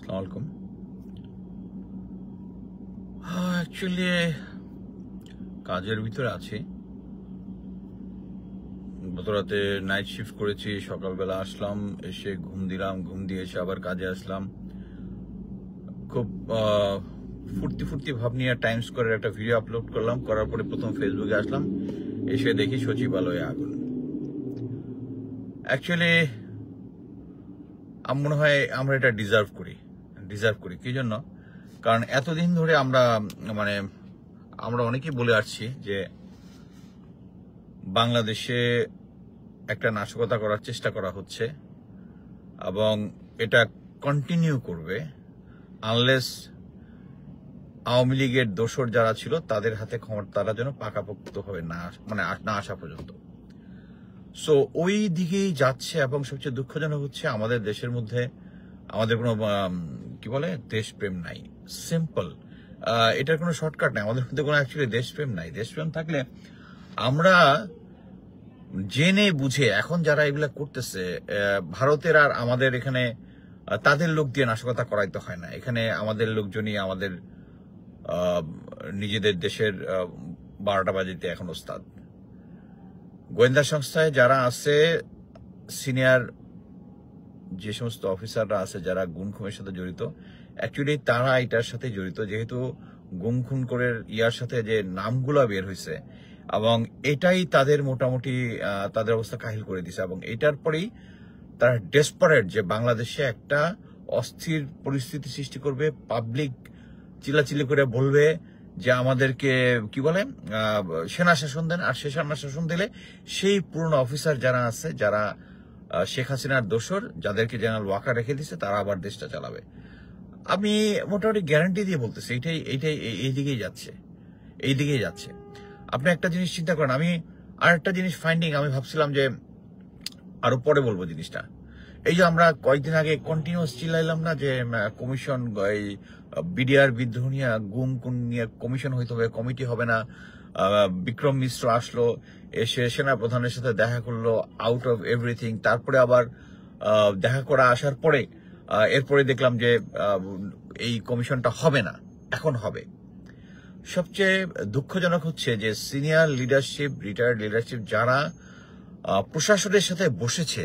আসসালামু আলাইকুম। অ্যাকচুয়ালি কাজের ভিতরে আছি। গত রাতে নাইট শিফট করেছি, সকালবেলা আসলাম, এসে ঘুম দিলাম, ঘুম দিয়ে এসে আবার কাজে আসলাম। খুব ফুর্তি ফুর্তি ভাব নিয়ে টাইম স্কোয়ারের একটা ভিডিও আপলোড করলাম, করার পরে প্রথম ফেসবুকে আসলাম, এসে দেখি সচিবালয়ে আগুন। অ্যাকচুয়ালি মনে হয় আমরা এটা ডিজার্ভ করি কি জন্য? কারণ এতদিন ধরে আমরা অনেকেই বলে আসছি যে বাংলাদেশে একটা নাশকতা করার চেষ্টা করা হচ্ছে এবং এটা কন্টিনিউ করবে আনলেস আওয়ামী লীগের দোসর যারা ছিল তাদের হাতে ক্ষমতা তারা যেন পাকাপোক্তভাবে না আসা পর্যন্ত। সো ওই দিকেই যাচ্ছে এবং সবচেয়ে দুঃখজনক হচ্ছে আমাদের দেশের মধ্যে আমাদের কোনো দেশপ্রেম নাই। সিম্পল, এটার কোনো শর্টকাট নাই। আমাদের মধ্যে কোনো অ্যাকচুয়ালি দেশপ্রেম নাই। দেশপ্রেম থাকলে আমরা জেনে বুঝে, এখন যারা এগুলা করতেছে ভারতের আর আমাদের এখানে তাদের লোক দিয়ে নাশকতা করাইতে হয় না। এখানে আমাদের লোকজনই আমাদের নিজেদের দেশের 12টা বাজিতে এখন ওস্তাদ। গোয়েন্দা সংস্থায় যারা আছে, সিনিয়র যে সমস্ত অফিসাররা আছে যারা গুম খুনের সাথে জড়িত, অ্যাকচুয়ালি তারা এটার সাথে জড়িত, যেহেতু গুম খুন করে ইয়ার সাথে যে নামগুলা বের হয়েছে এবং এটাই তাদের মোটামুটি তাদের অবস্থা কাহিল করে দিছে। এবং এটার পরেই তারা ডেসপারেট যে বাংলাদেশে একটা অস্থির পরিস্থিতি সৃষ্টি করবে, পাবলিক চিল্লাচিল্লি করে বলবে যে আমাদেরকে সেনা শাসন দেন। আর সেনা শাসন দিলে সেই পুরনো অফিসার যারা আছে, যারা শেখ হাসিনার দোসর, যাদেরকে জেনারেল ওয়াকার রেখে দিচ্ছে, তারা আবার দেশটা চালাবে। আমি মোটামুটি গ্যারান্টি দিয়ে বলতেছি এইটাই এই দিকেই যাচ্ছে। আপনি একটা জিনিস চিন্তা করেন, আমি আর একটা জিনিস ফাইন্ডিং, আমি ভাবছিলাম যে আরো পরে বলবো জিনিসটা। এই যে আমরা কয়েকদিন আগে কন্টিনিউয়াস চিল্লাইলাম না যে কমিশন, বিডিআর বিদ্রোহ নিয়ে, গুম খুন নিয়ে কমিশন হইতে হবে, কমিটি হবে না। বিক্রম মিশ্র আসলো, এসে সেনা প্রধানের সাথে দেখা করলো, আউট অফ এভরিথিং। তারপরে আবার দেখা করা আসার পরে এরপরে দেখলাম যে এই কমিশনটা হবে না, এখন হবে। সবচেয়ে দুঃখজনক হচ্ছে যে সিনিয়র লিডারশিপ, রিটায়ার্ড লিডারশিপ যারা প্রশাসনের সাথে বসেছে,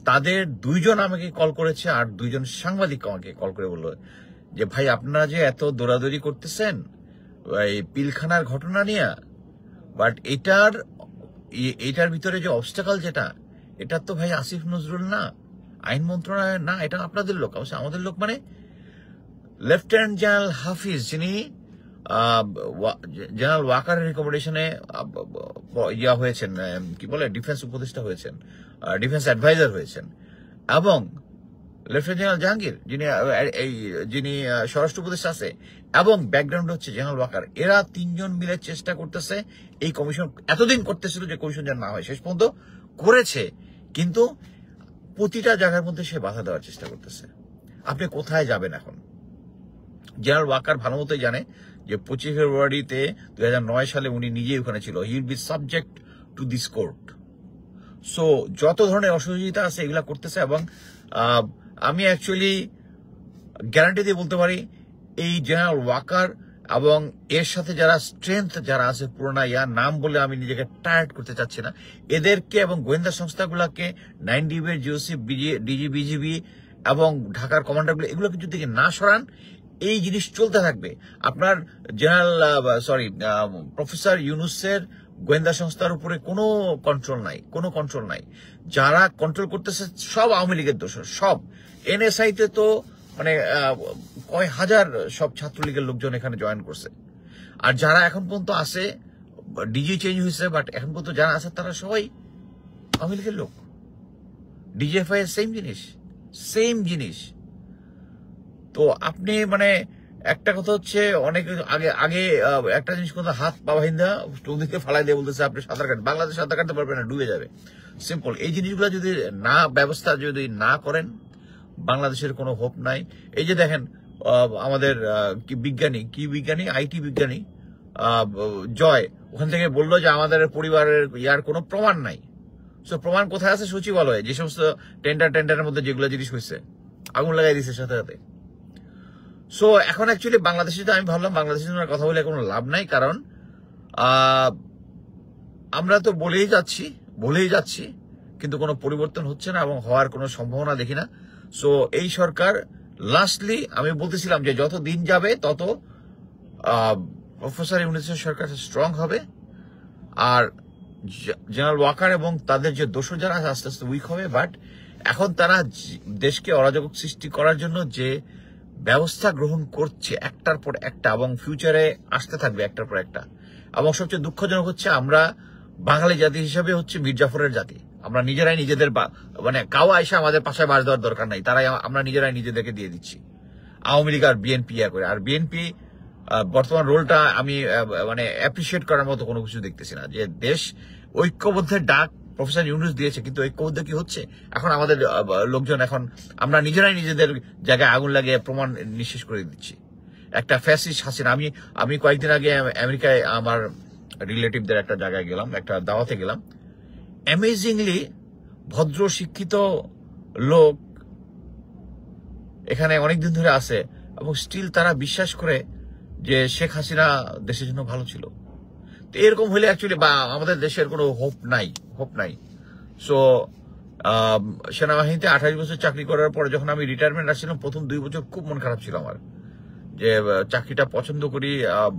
তাদের 2 জন আমাকে কল করেছে আর 2 জন সাংবাদিক আমাকে কল করে বললো যে ভাই, আপনারা যে এত দৌড়াদৌড়ি করতেছেন এই পিলখানার ঘটনা নিয়ে, বাট এটার ভিতরে যে অবস্টাকল যেটা, এটা তো ভাই আসিফ নজরুল না, আইন মন্ত্রণালয় না, এটা আপনাদের লোক। অবশ্য আমাদের লোক মানে লেফটেন্যান্ট জেনারেল হাফিজ, যিনি জেনারেল ওয়াকারের রিকমেন্ডেশনে হয়েছেন, ডিফেন্স উপদেষ্টা হয়েছেন, ডিফেন্স অ্যাডভাইজার হয়েছেন, এবং লেফটেন্যান্ট জেনারেল জাহাঙ্গীর যিনি স্বরাষ্ট্র উপদেষ্টা আছে, এবং ব্যাকগ্রাউন্ড হচ্ছে জেনারেল ওয়াকার। এরা 3 জন মিলে চেষ্টা করতেছে এই কমিশন, এতদিন করতেছিল যে কমিশন যেন না হয়, শেষ পর্যন্ত করেছে, কিন্তু প্রতিটা জায়গার মধ্যে সে বাধা দেওয়ার চেষ্টা করতেছে। আপনি কোথায় যাবেন এখন? জেনারেল ওয়াকার ভালো মতোই জানে যে 25 ফেব্রুয়ারিতে 2009 সালে উনি নিজেই ওখানে ছিল। He will be subject to this court. So যত ধরনের অসহযোগিতা আছে এগুলা করতেছে। এবং আমি অ্যাকচুয়ালি গ্যারান্টি দিয়ে বলতে পারি, এই জেনারেল ওয়াকার এবং এর সাথে যারা স্ট্রেংথ যারা আছে, পুরোনা নাম বলে আমি নিজেকে টায়ার্ড করতে চাচ্ছি না, এদেরকে এবং গোয়েন্দা সংস্থাগুলোকে 9DB, জিওসি, ডিজি, বিজিবি এবং ঢাকার কমান্ডারগুলো, এগুলোকে যদি না সরান, এই জিনিস চলতে থাকবে। আপনার প্রফেসর ইউনূসের গোয়েন্দা সংস্থার উপরে কোনো কন্ট্রোল নাই। যারা কন্ট্রোল করতেছে সব আওয়ামী লীগের দোষর, সব। NSI তে তো কয় হাজার সব ছাত্রলীগের লোকজন এখানে জয়েন করছে। আর যারা এখন পর্যন্ত আছে, ডিজি চেঞ্জ হয়েছে, বাট এখন পর্যন্ত যারা আছে তারা সবাই আওয়ামী লীগের লোক। DGFI এর সেম জিনিস। তো আপনি একটা কথা হচ্ছে, অনেক আগে একটা জিনিস কথা, হাত পা বাহিন্দা চৌদিকে ফালাই দিয়ে বলতেছে আপনি সাঁতার কাটবেন, বাংলাদেশ সাঁতার কাটতে পারবেন না, ডুবে যাবে। সিম্পল। এই জিনিসগুলো যদি ব্যবস্থা যদি না করেন, বাংলাদেশের কোনো হোপ নাই। এই যে দেখেন, আমাদের বিজ্ঞানী আইটি বিজ্ঞানী জয় ওখান থেকে বললো যে আমাদের পরিবারের কোনো প্রমাণ নাই। সো প্রমাণ কোথায় আছে? সচিবালয়ে। যে সমস্ত টেন্ডারের মধ্যে যেগুলো জিনিস হয়েছে, আগুন লাগাই দিচ্ছে সাথে সাথে। সো এখন অ্যাকচুয়ালি বাংলাদেশে তো আমি ভাবলাম বাংলাদেশের জন্য কথা বলে কোনো লাভ নাই, কারণ আমরা তো বলেই যাচ্ছি কিন্তু কোনো পরিবর্তন হচ্ছে না এবং হওয়ার কোনো সম্ভাবনা দেখি না। সো এই সরকার লাস্টলি আমি বলতেছিলাম যে যত দিন যাবে তত প্রফেসর ইউনূসের সরকার স্ট্রং হবে, আর জেনারেল ওয়াকার এবং তাদের যে দোষর যারা আস্তে আস্তে উইক হবে। বাট এখন তারা দেশকে অরাজক সৃষ্টি করার জন্য যে ব্যবস্থা গ্রহণ করছে একটার পর একটা এবং ফিউচারে আসতে থাকবে একটার পর একটা, এবং সবচেয়ে দুঃখজনক হচ্ছে আমরা বাঙালি জাতি হিসেবে হচ্ছে মীর জাফরের জাতি। আমরা নিজেরাই নিজেদের মানে কাউ আইসা আমাদের পাশায় বাস দেওয়ার দরকার নাই, তারাই আমরা নিজেরাই নিজেদেরকে দিয়ে দিচ্ছি। আওয়ামী লীগ আর বিএনপি করে, আর বিএনপি বর্তমান রোলটা আমি মানে অ্যাপ্রিসিয়েট করার মতো কোনো কিছু দেখতেছি না। যে দেশ ঐক্যবদ্ধের ডাক প্রফেসর ইউনূস দিয়েছে, কিন্তু ঐক্যবদ্ধ কি হচ্ছে? এখন আমাদের লোকজন এখন আমরা নিজেরাই নিজেদের জায়গায় আগুন লাগিয়ে প্রমাণ নিঃশেষ করে দিচ্ছি। একটা ফ্যাসিস্ট হাসিনা। আমি কয়েকদিন আগে আমেরিকায় আমার রিলেটিভদের একটা জায়গায় গেলাম, একটা দাওয়াতে গেলাম। অ্যামেজিংলি ভদ্র শিক্ষিত লোক এখানে অনেকদিন ধরে আছে এবং স্টিল তারা বিশ্বাস করে যে শেখ হাসিনা দেশের জন্য ভালো ছিল। তো এরকম হলে অ্যাকচুয়ালি বা আমাদের দেশের কোনো হোপ নাই। সো সেনাবাহিনীতে 28 বছর চাকরি করার পরে যখন আমি রিটায়ারমেন্ট আসছিলাম, প্রথম 2 বছর খুব মন খারাপ ছিল আমার, যে চাকরিটা পছন্দ করি,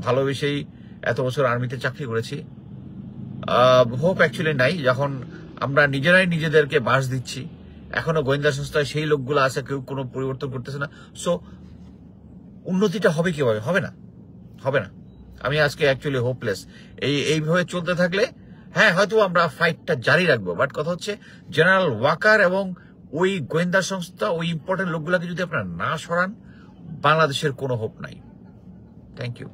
ভালোবেসেই এত বছর আর্মিতে চাকরি করেছি। হোপ অ্যাকচুয়ালি নাই, যখন আমরা নিজেরাই নিজেদেরকে বাস দিচ্ছি। এখনো গোয়েন্দা সংস্থায় সেই লোকগুলো আছে, কেউ কোনো পরিবর্তন করতেছে না। সো উন্নতিটা হবে কিভাবে? হবে না। আমি আজকে অ্যাকচুয়ালি হোপলেস। এইভাবে চলতে থাকলে হ্যাঁ হয়তো আমরা ফাইটটা জারি রাখবো, বাট কথা হচ্ছে জেনারেল ওয়াকার এবং ওই গোয়েন্দা সংস্থা, ওই ইম্পর্টেন্ট লোকগুলোকে যদি আপনারা না সরান, বাংলাদেশের কোনো হোপ নাই। Thank you.